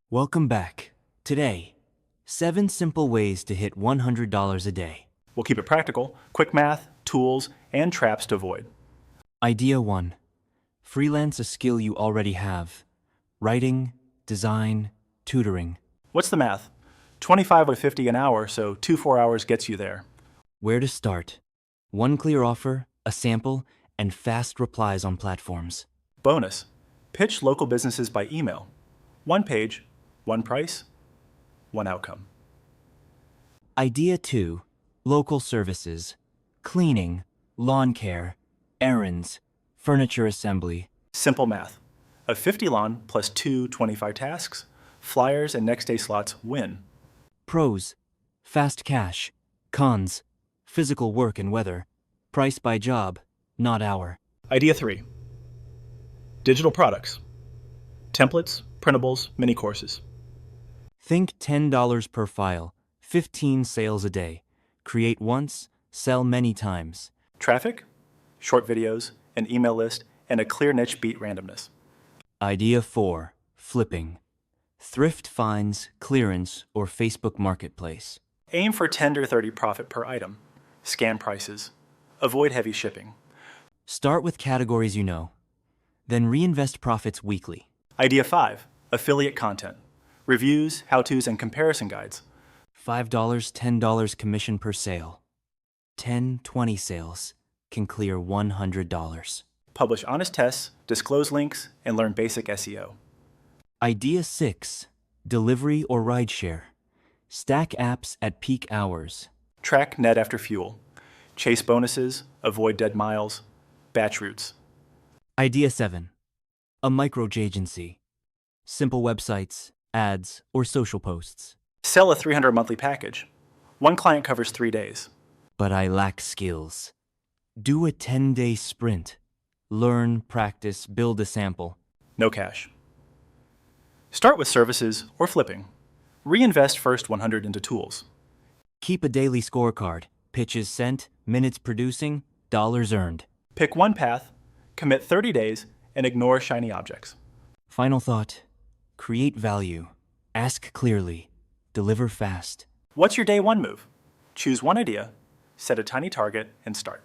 Welcome back. Today, 7 simple ways to hit $100 a day. We'll keep it practical, quick math, tools, and traps to avoid. Idea 1. Freelance a skill you already have. Writing, design, tutoring. What's the math? 25 to 50 an hour, so 2 4-hours gets you there. Where to start? One clear offer, a sample, and fast replies on platforms. Bonus, pitch local businesses by email. 1 page, 1 price, 1 outcome. Idea 2. Local services. Cleaning, lawn care, errands, furniture assembly. Simple math. A 50 lawn plus 2 25 tasks, flyers and next day slots win. Pros. Fast cash. Cons. Physical work and weather. Price by job, not hour. Idea 3. Digital products. Templates, printables, mini courses. Think $10 per file, 15 sales a day. Create once, sell many times. Traffic, short videos, an email list, and a clear niche beat randomness. Idea 4. Flipping. Thrift finds, clearance, or Facebook Marketplace. Aim for 10 to 30 profit per item. Scan prices. Avoid heavy shipping. Start with categories you know. Then reinvest profits weekly. Idea 5. Affiliate content. Reviews, how-tos, and comparison guides. $5, $10 commission per sale. 10, 20 sales can clear $100. Publish honest tests, disclose links, and learn basic SEO. Idea 6. Delivery or rideshare. Stack apps at peak hours. Track net after fuel. Chase bonuses, avoid dead miles, batch routes. Idea 7. A micro agency. Simple websites, ads, or social posts. Sell a 300 monthly package. 1 client covers 3 days. But I lack skills. Do a 10-day sprint. Learn, practice, build a sample. No cash. Start with services or flipping. Reinvest first 100 into tools. Keep a daily scorecard. Pitches sent, minutes producing, dollars earned. Pick one path, commit 30 days, and ignore shiny objects. Final thought. Create value. Ask clearly. Deliver fast. What's your day 1 move? Choose one idea, set a tiny target, and start.